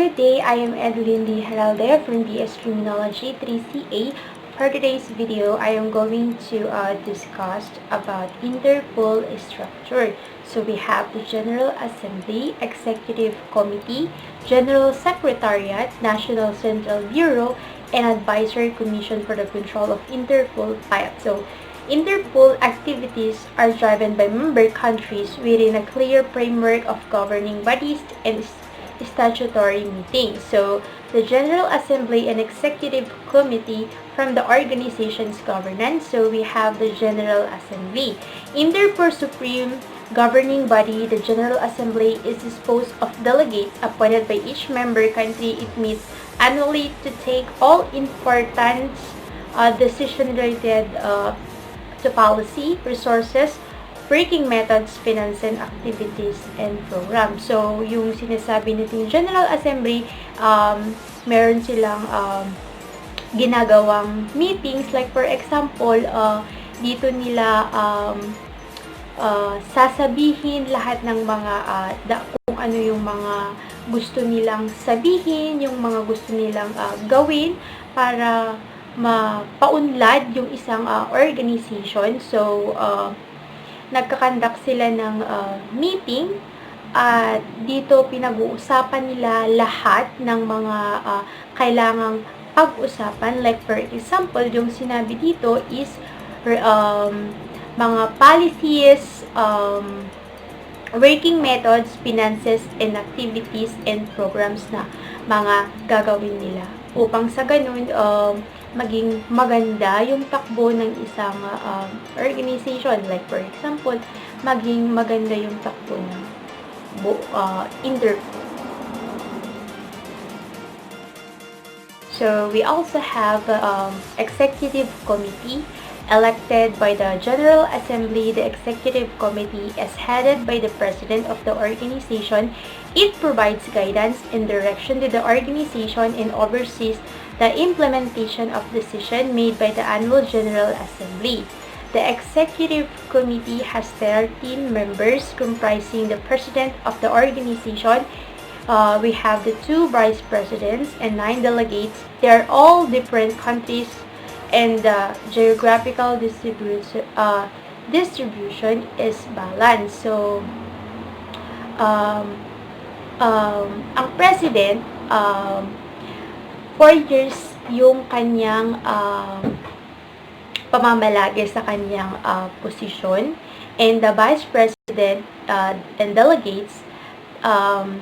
Good day, I am Edlin D. Heralde from BS Criminology 3CA. For today's video, I am going to discuss about Interpol structure. So we have the General Assembly, Executive Committee, General Secretariat, National Central Bureau, and Advisory Commission for the Control of Interpol PIAP. So Interpol activities are driven by member countries within a clear framework of governing bodies and statutory meetings. So, the General Assembly and Executive Committee from the organization's governance. So, we have the General Assembly. Interpol Supreme governing body, the General Assembly is disposed of delegates appointed by each member country. It meets annually to take all important decisions related to policy, resources, working methods, finance, and activities, and programs. So, yung sinasabi natin General Assembly, meron silang ginagawang meetings. Like, for example, dito nila sasabihin lahat ng mga kung ano yung mga gusto nilang sabihin, yung mga gusto nilang gawin para mapaunlad yung isang organization. So, nagkakandak sila ng meeting at dito pinag-uusapan nila lahat ng mga kailangang pag-usapan. Like for example, yung sinabi dito is mga policies, working methods, finances, and activities and programs na mga gagawin nila. Upang sa ganun, maging maganda yung takbo ng isang organization. Like for example, maging maganda yung takbo ng Interpol. So, we also have Executive Committee elected by the General Assembly. The Executive Committee is headed by the President of the organization. It provides guidance and direction to the organization and oversees the implementation of decisions made by the annual General Assembly. The Executive Committee has 13 members comprising the President of the organization. We have the 2 Vice Presidents and 9 delegates. They are all different countries and the geographical distribution is balanced. So, ang President, 4 years yung kanyang pamamalagi sa kanyang posisyon, and the Vice President and delegates 3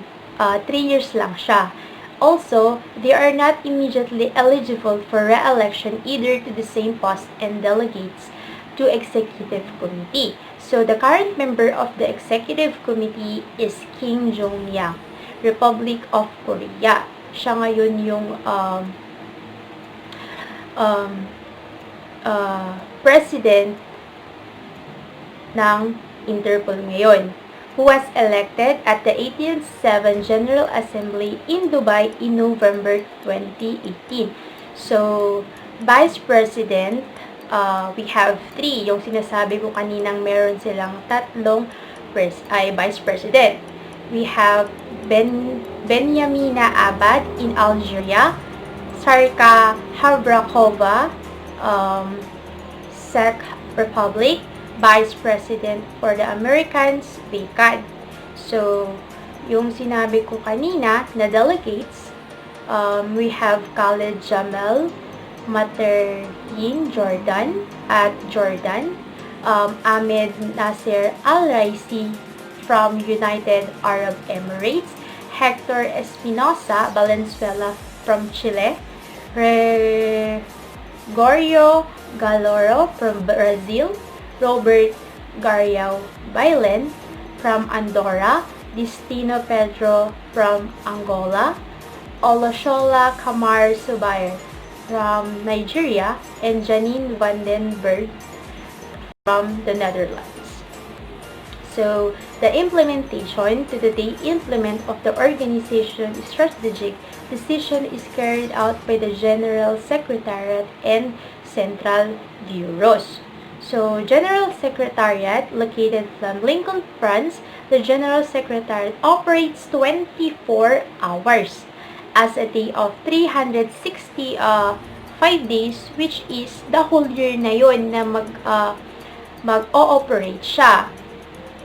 years lang siya. Also, they are not immediately eligible for re-election either to the same post and delegates to Executive Committee. So, the current member of the Executive Committee is Kim Jong-yang, Republic of Korea. Siya ngayon yung president ng Interpol ngayon, who was elected at the 87th General Assembly in Dubai in November 2018. So, Vice President, we have 3. Yung sinasabi ko kaninang meron silang 3 Vice President. We have Benyamina Abad in Algeria, Sarka Habrakova, Czech Republic, Vice President for the Americans, vacant. So, yung sinabi ko kanina na delegates, we have Khaled Jamel Materyin Jordan at Jordan, Ahmed Nasser Al-Raisi from United Arab Emirates, Hector Espinosa Valenzuela from Chile, Gregorio Galoro from Brazil, Robert Gariao Bailen from Andorra, Destino Pedro from Angola, Oloshola Kamar Subair from Nigeria, and Janine Vandenberg from the Netherlands. So, the implementation to the day implement of the organization strategic decision is carried out by the General Secretariat and Central Bureaus. So, General Secretariat, located from Lincoln, France, the General Secretariat operates 24 hours as a day of 365 days, which is the whole year na yon na mag-ooperate siya.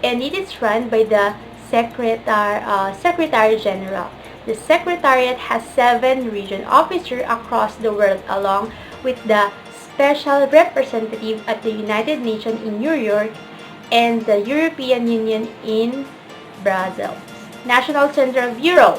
And it is run by the Secretary General. The Secretariat has 7 region officers across the world along with the Special Representative at the United Nations in New York and the European Union in Brussels. National Central Bureau.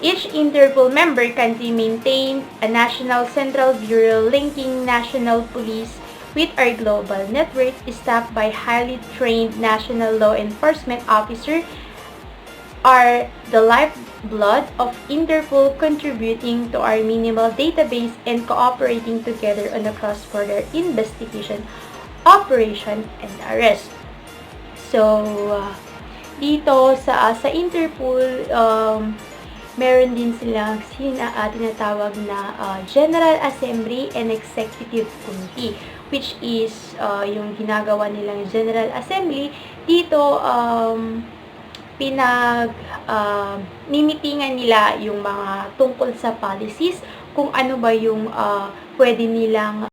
Each Interpol member country maintains a national central bureau linking national police with our global network staffed by highly trained national law enforcement officers are the lifeblood of Interpol, contributing to our minimal database and cooperating together on a cross-border investigation, operation, and arrest. So, dito sa Interpol, meron din silang tinatawag na General Assembly and Executive Committee, which is yung ginagawa nilang General Assembly. Dito, mimitingan nila yung mga tungkol sa policies, kung ano ba yung pwede nilang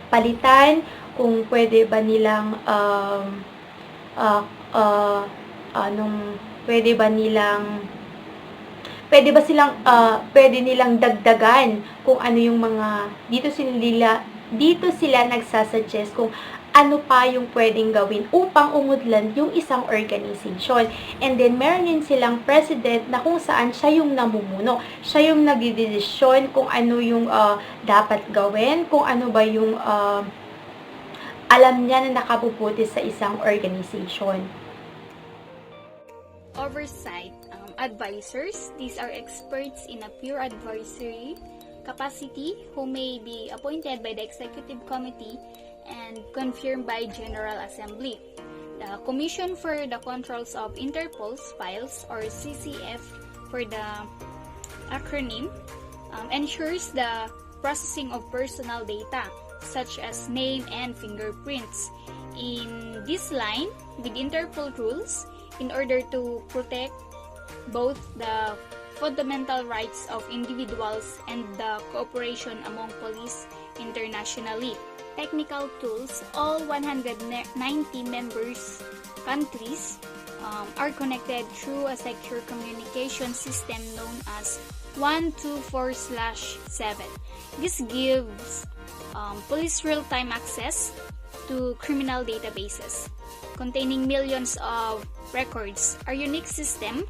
palitan, kung pwede ba nilang pwede nilang dagdagan kung ano yung mga dito sila nagsasuggest kung ano pa yung pwedeng gawin upang umudlan yung isang organization. And then, meron din silang president na kung saan siya yung namumuno. Siya yung nagdidesisyon kung ano yung dapat gawin, kung ano ba yung alam niya na nakabubuti sa isang organization. Oversight advisors. These are experts in a pure advisory capacity who may be appointed by the Executive Committee and confirmed by General Assembly. The Commission for the Controls of Interpol's Files, or CCF for the acronym, ensures the processing of personal data such as name and fingerprints. In this line, with Interpol rules, in order to protect both the fundamental rights of individuals and the cooperation among police internationally. Technical tools, all 190 members countries are connected through a secure communication system known as 124/7. This gives police real-time access to criminal databases containing millions of records. Our unique system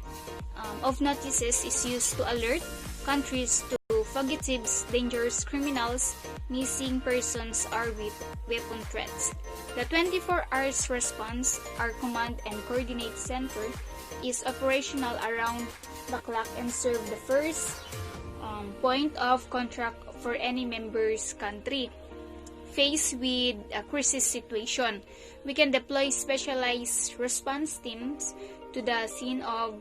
of notices is used to alert countries to fugitives, dangerous criminals, missing persons, or weapon threats. The 24 hours response, our command and coordinate center, is operational around the clock and serve the first point of contact for any member's country. Faced with a crisis situation, we can deploy specialized response teams to the scene of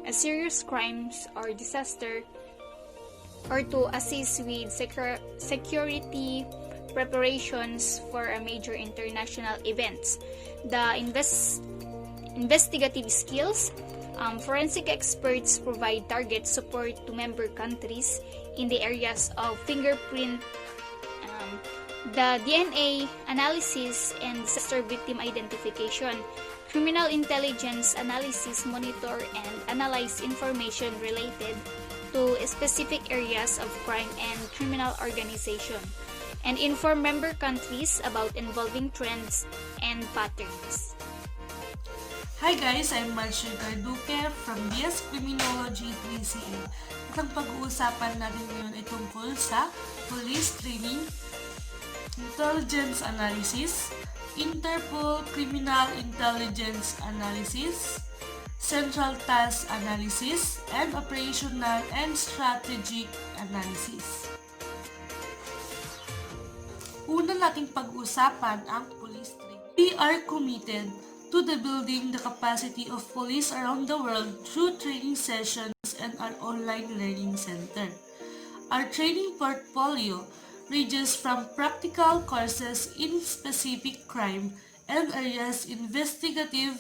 a serious crimes or disaster, or to assist with security preparations for a major international events. The investigative skills, forensic experts provide target support to member countries in the areas of fingerprint, the DNA analysis and disaster victim identification. Criminal intelligence analysis monitor and analyze information related to specific areas of crime and criminal organization, and inform member countries about evolving trends and patterns. Hi guys, I'm Marcia Garduque from BS Criminology 3C-A. At ang pag-uusapan natin ngayon ay tungkol sa Police Training, Intelligence Analysis, Interpol Criminal Intelligence Analysis, Central Task Analysis, and Operational and Strategic Analysis. Una nating pag-usapan ang police training. We are committed to the building the capacity of police around the world through training sessions and our online learning center. Our training portfolio ranges from practical courses in specific crime and areas investigative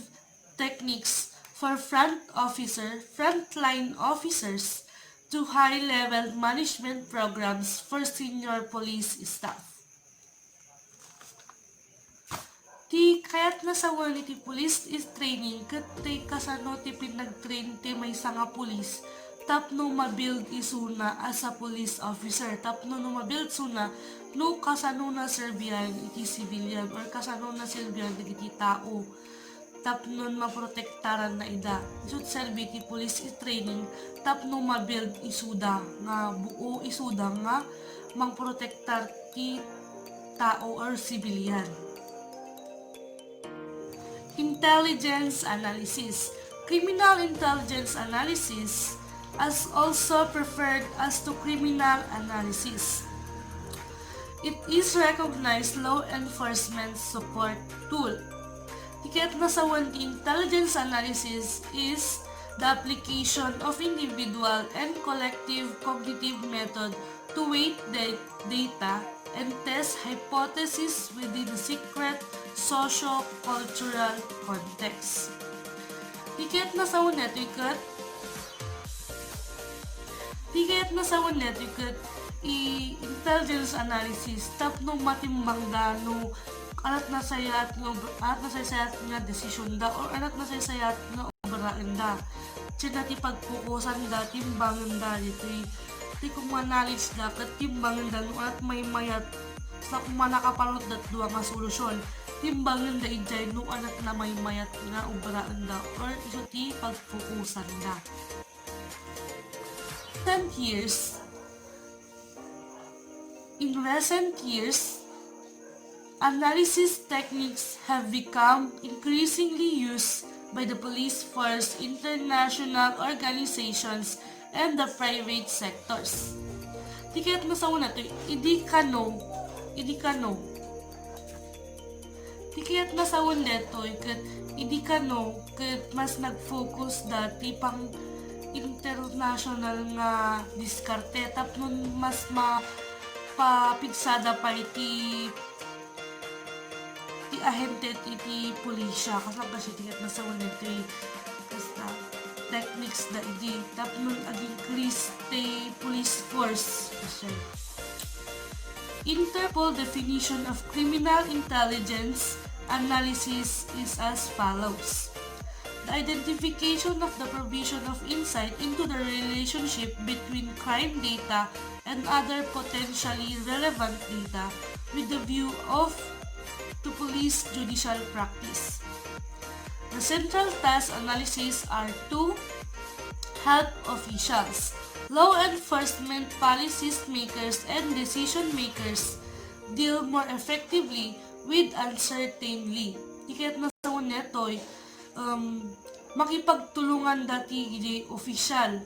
techniques for frontline officers to high-level management programs for senior police staff. Kaya't nasawa ti police is training kat kasano ti pinag-train ti may nga police tapno mabuild isuna as a police officer tapno no mabuild suna no kasano na serbihan iti civilian or kasano na serbihan iti tao tapno maprotektaran na ida isut serbi ti police is training tapno mabuild isuda nga buo isuda nga mangprotektar ti tao or civilian. Intelligence analysis. Criminal intelligence analysis is also referred as to criminal analysis. It is recognized law enforcement support tool. Tiket na sa the intelligence analysis is the application of individual and collective cognitive method to weight the data and test hypotheses within a secret socio-cultural context. Tiket na sa etiquette intelligence analysis tapno matimbang da no alat na sayat nga desisyon da or alat na sayat nga obraan da. Tsina ti pagpukusan da timbangan da dito ti kung knowledge da kat timbangan da no at may mayat sa kung manakapalot dat duwa nga solusyon timbangan da ijay no anak na may mayat nga obraan da or iso ti pagpukusan da. 10 years. In recent years, analysis techniques have become increasingly used by the police force, international organizations, and the private sectors. Tiket mo sa una to, idikano. Tiket na sa una to, idikano, mas nag-focus dati pang international nga diskarte tapnon mas mapapigsada pa iti ahente iti pulisya kasi tiket na sa ulit basta techniques da iti tapnon ag-increase ti police force kasi. Interpol definition of criminal intelligence analysis is as follows. The identification of the provision of insight into the relationship between crime data and other potentially relevant data with the view to police judicial practice. The central task analysis are to help officials, law enforcement policy makers, and decision makers deal more effectively with uncertainty. Tiket na sa netoy makipagtulungan dati gidi official.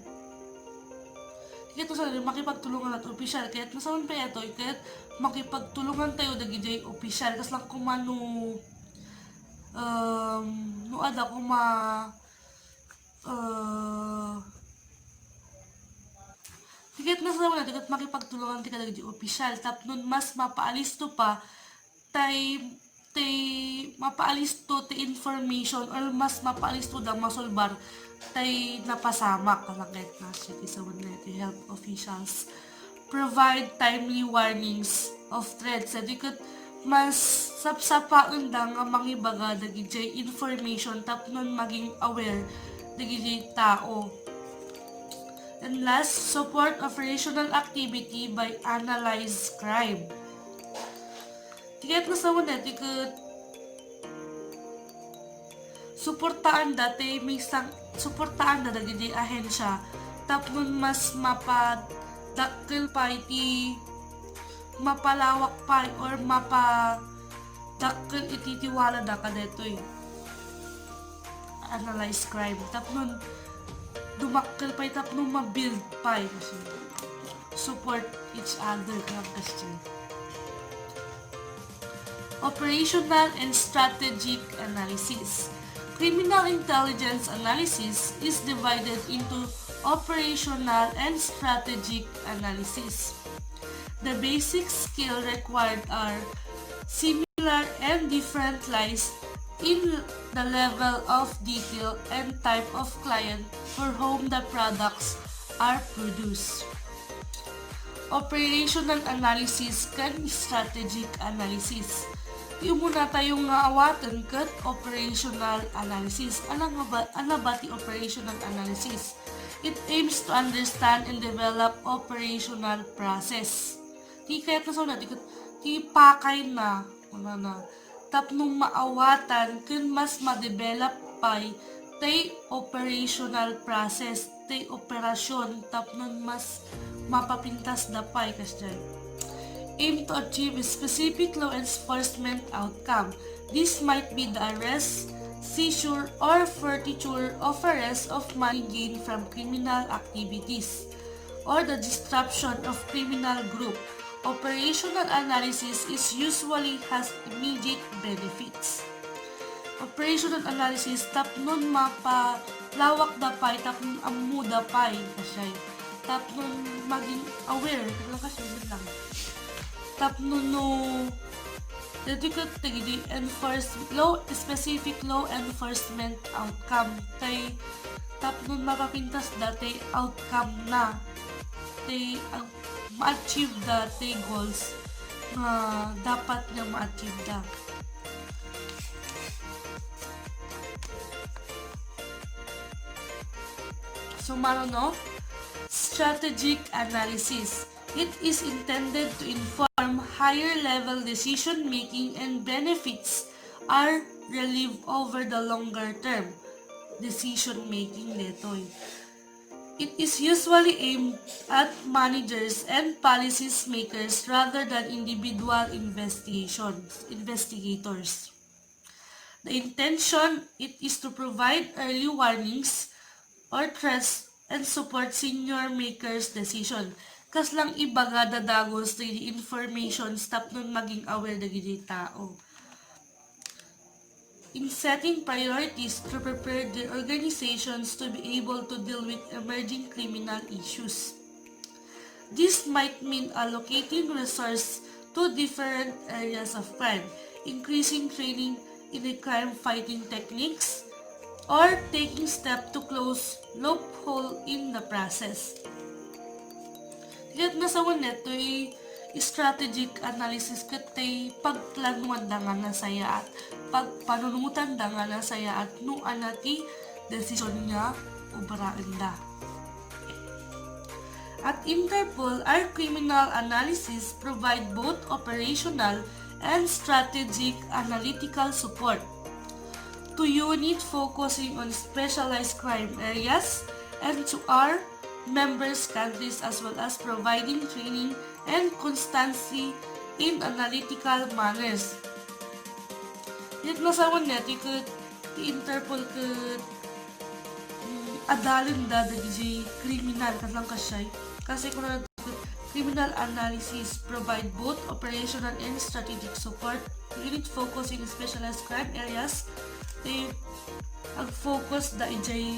Kaya sa makipagtulungan dati official. Kaya nasawan pa ito, kaya makipagtulungan tayo dagi official. Kas lang kumano no ada kuma kaya nasawan natin kaya makipagtulungan tayo dagi official. Tapnon mas mapaalis to pa tay mapaalis to ti information or mas mapaalis to da masolbar tay napasamak kalangkit na siya isa ti help officials provide timely warnings of threats. Di kat mas sapsapaan da nga mangibaga dagiti information tapnon maging aware dagiti tao. And last, support operational activity by analyze crime. Tiket na sa muna, tiket suportaan dati, suportaan na dagiti ahensya, tapnon mas mapadakil pa iti, mapalawak pa or mapadakil iti tiwala da ka detoy. Analyze crime, tapnon dumakil pa tapnon mabuild pa kasi support each other kasi. Operational and strategic analysis. Criminal intelligence analysis is divided into operational and strategic analysis. The basic skill required are similar and different lies in the level of detail and type of client for whom the products are produced. Operational analysis kan strategic analysis. Yung muna tayong nga awatan kat operational analysis. Ano ba ti operational analysis? It aims to understand and develop operational process. Di kaya na sa ti pakay na, tapnong maawatan kun mas ma-develop pay tay operational process, tay operasyon, tapnon mas mapapintas da pay kasdyan. Aim to achieve a specific law enforcement outcome. This might be the arrest, seizure, or forfeiture of arrest of money gained from criminal activities, or the disruption of criminal group. Operational analysis is usually has immediate benefits. Operational analysis tapnon mapalawak dapay tapnon amu dapay kasi tapnon maging aware kasi lang tapnon no dedicated tigi enforce specific law enforcement outcome tay tapnon mapapintas dati outcome na tay ma-achieve dati goals na dapat nga ma-achieve da. So, strategic analysis. It is intended to inform higher-level decision-making and benefits are relieved over the longer-term decision-making netoy. It is usually aimed at managers and policy makers rather than individual investigators. The intention is to provide early warnings or threats and support senior makers' decision. Kas lang ibaga dadagos the information stop nun maging aware na gini tao. In setting priorities to prepare the organizations to be able to deal with emerging criminal issues. This might mean allocating resources to different areas of crime, increasing training in the crime-fighting techniques, or taking steps to close loophole in the process. Kaya nasawan neto strategic analysis katay pagplanuan da nga na saya at pagpanunutan da nga na saya at no anati desisyon niya ubaraan da. At Interpol, our criminal analysis provide both operational and strategic analytical support to unit focusing on specialized crime areas and to our members countries as well as providing training and constancy in analytical manners. Yet nasawan neti ket Interpol ket adalin da dagi criminal kaslang kasay kasi kung criminal analysis provide both operational and strategic support unit focusing in specialized crime areas. Ang focus da ijay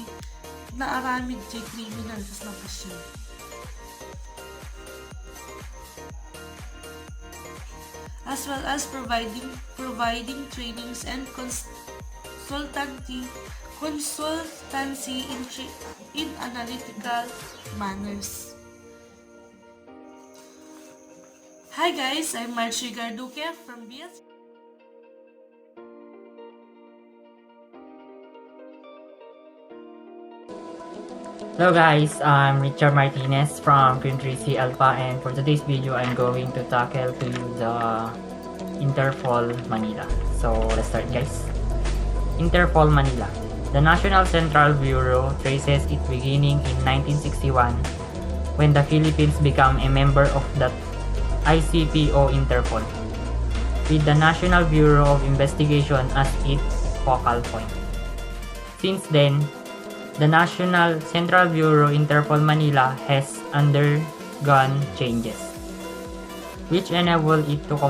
naaramid jay criminal kaslang kasay. As well as providing trainings and consultancy in analytical manners. Hi guys, I'm Marci Garduque from BS. Hello guys, I'm Richard Martinez from 3C Alpha, and for today's video I'm going to tackle to you the Interpol Manila. So let's start guys. Interpol Manila. The National Central Bureau traces its beginning in 1961 when the Philippines became a member of the ICPO Interpol, with the National Bureau of Investigation as its focal point. Since then, the National Central Bureau Interpol Manila has undergone changes, which enable it to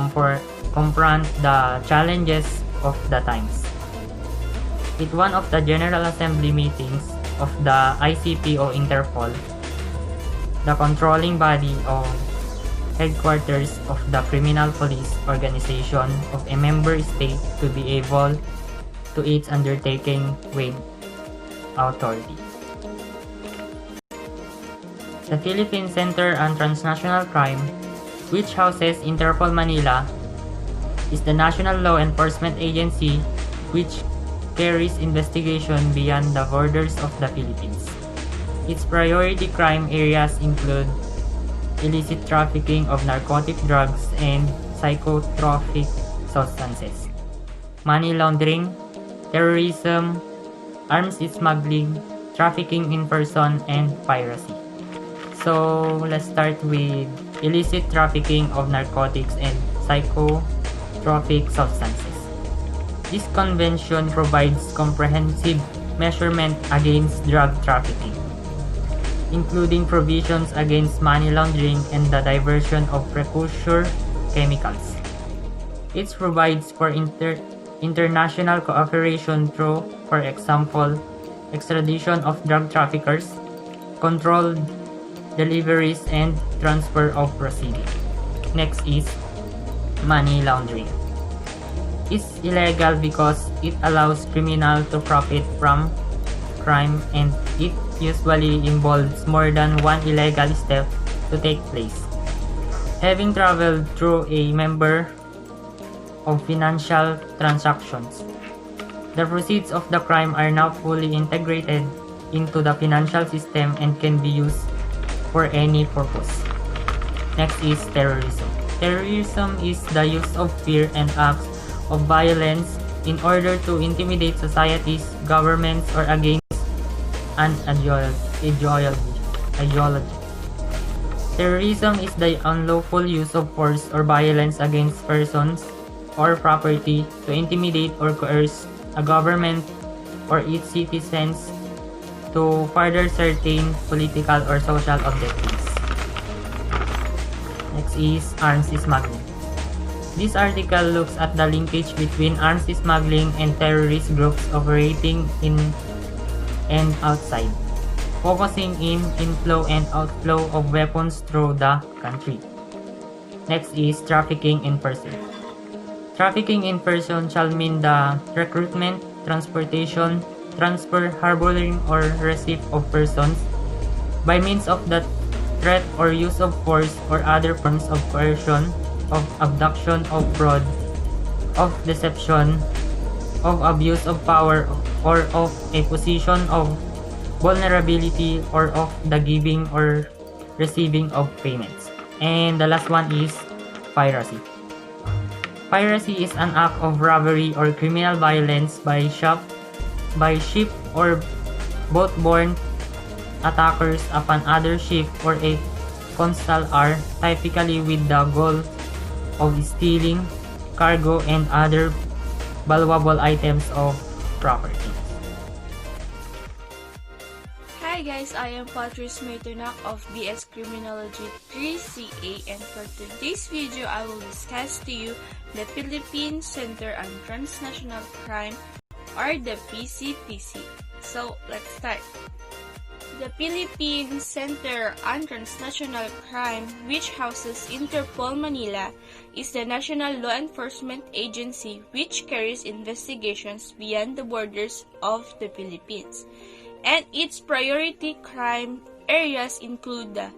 confront the challenges of the times. At one of the General Assembly meetings of the ICPO Interpol, the controlling body of headquarters of the criminal police organization of a member state to be able to its undertaking with authority. The Philippine Center on Transnational Crime, which houses Interpol Manila, is the national law enforcement agency which carries investigation beyond the borders of the Philippines. Its priority crime areas include illicit trafficking of narcotic drugs and psychotropic substances, money laundering, terrorism, arms smuggling, trafficking in person, and piracy. So let's start with illicit trafficking of narcotics and psychotropic substances. This convention provides comprehensive measurement against drug trafficking, including provisions against money laundering and the diversion of precursor chemicals. It provides for international cooperation through, for example, extradition of drug traffickers, controlled deliveries, and transfer of proceedings. Next is money laundering. It's illegal because it allows criminals to profit from crime, and it usually involves more than one illegal step to take place. Having traveled through a member of financial transactions, the proceeds of the crime are now fully integrated into the financial system and can be used for any purpose. Next is terrorism. Terrorism is the use of fear and acts of violence in order to intimidate societies, governments, or against an ideology. Terrorism is the unlawful use of force or violence against persons or property to intimidate or coerce a government or its citizens to further certain political or social objectives. Next is arms smuggling. This article looks at the linkage between arms smuggling and terrorist groups operating in and outside, focusing in inflow and outflow of weapons through the country. Next is trafficking in person. Trafficking in person shall mean the recruitment, transportation, transfer, harboring, or receipt of persons by means of the threat or use of force or other forms of coercion, of abduction, of fraud, of deception, of abuse of power, or of a position of vulnerability, or of the giving or receiving of payments. And the last one is piracy. Piracy is an act of robbery or criminal violence by ship or boat-borne attackers upon other ship or a coastal are typically with the goal of stealing cargo and other valuable items of property. Hi guys, I am Patrice Maytunak of BS Criminology 3C-A, and for today's video, I will discuss to you the Philippine Center on Transnational Crime, or the PCTC. So, let's start. The Philippine Center on Transnational Crime, which houses Interpol Manila, is the national law enforcement agency which carries investigations beyond the borders of the Philippines. And its priority crime areas include the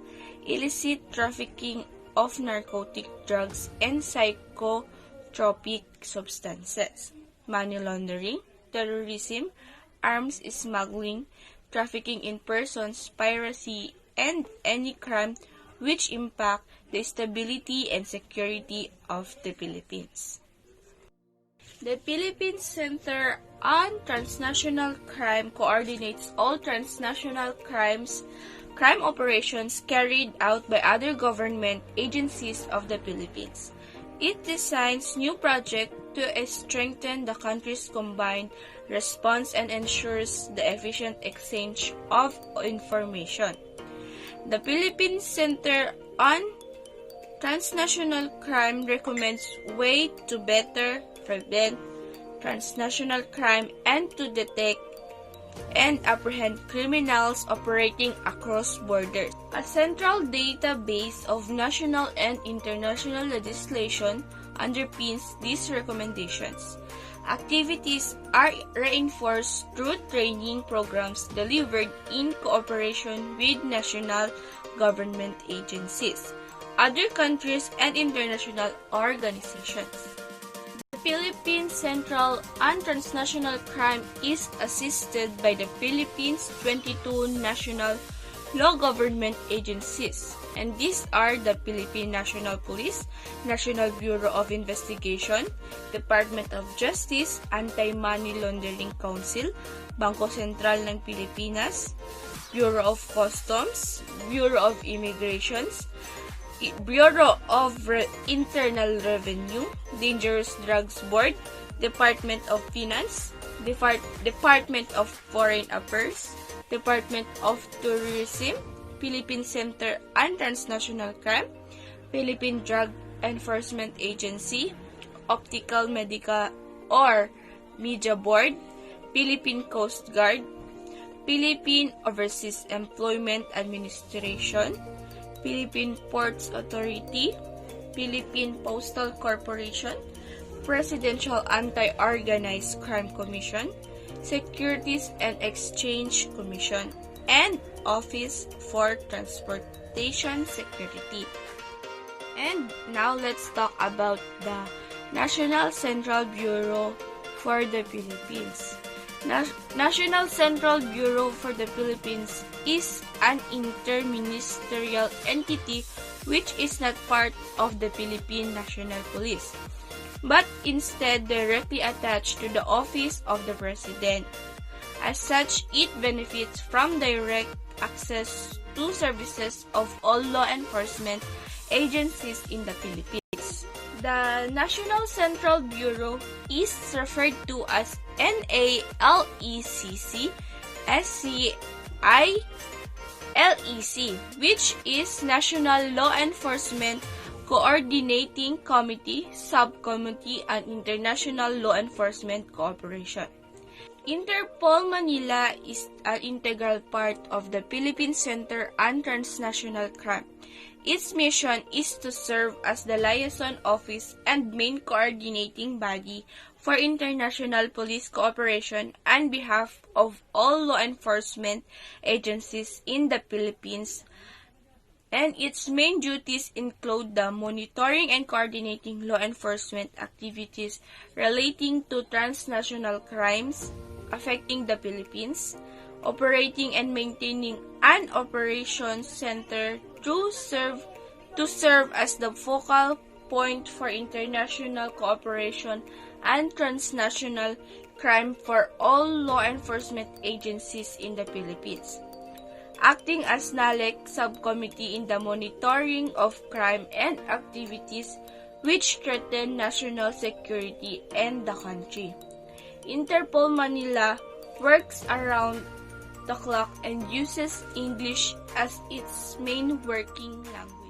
illicit trafficking of narcotic drugs and psychotropic substances, money laundering, terrorism, arms smuggling, trafficking in persons, piracy, and any crime which impact the stability and security of the Philippines. The Philippine Center on Transnational Crime coordinates all transnational crime operations carried out by other government agencies of the Philippines. It designs new projects to strengthen the country's combined response and ensures the efficient exchange of information. The Philippine Center on Transnational Crime recommends ways to better prevent transnational crime and to detect and apprehend criminals operating across borders. A central database of national and international legislation underpins these recommendations. Activities are reinforced through training programs delivered in cooperation with national government agencies, other countries, and international organizations. The Philippine Central and Transnational Crime is assisted by the Philippines' 22 national law government agencies, and these are the Philippine National Police, National Bureau of Investigation, Department of Justice, Anti-Money Laundering Council, Bangko Sentral ng Pilipinas, Bureau of Customs, Bureau of Immigrations, Bureau of Internal Revenue, Dangerous Drugs Board, Department of Finance, Department of Foreign Affairs, Department of Tourism, Philippine Center and Transnational Crime, Philippine Drug Enforcement Agency, Optical Medical or Media Board, Philippine Coast Guard, Philippine Overseas Employment Administration, Philippine Ports Authority, Philippine Postal Corporation, Presidential Anti-Organized Crime Commission, Securities and Exchange Commission, and Office for Transportation Security. And now let's talk about the National Central Bureau for the Philippines. National Central Bureau for the Philippines is an interministerial entity which is not part of the Philippine National Police, but instead directly attached to the Office of the President. As such, it benefits from direct access to services of all law enforcement agencies in the Philippines. The National Central Bureau is referred to as NALECC SCI-LEC, which is National Law Enforcement Coordinating Committee, Subcommittee on International Law Enforcement Cooperation. Interpol Manila is an integral part of the Philippine Center on Transnational Crime. Its mission is to serve as the liaison office and main coordinating body for international police cooperation on behalf of all law enforcement agencies in the Philippines, and its main duties include the monitoring and coordinating law enforcement activities relating to transnational crimes affecting the Philippines, operating and maintaining an operations center to serve as the focal point for international cooperation and transnational crime for all law enforcement agencies in the Philippines, acting as NALEC subcommittee in the monitoring of crime and activities which threaten national security and the country. Interpol Manila works around the clock and uses English as its main working language.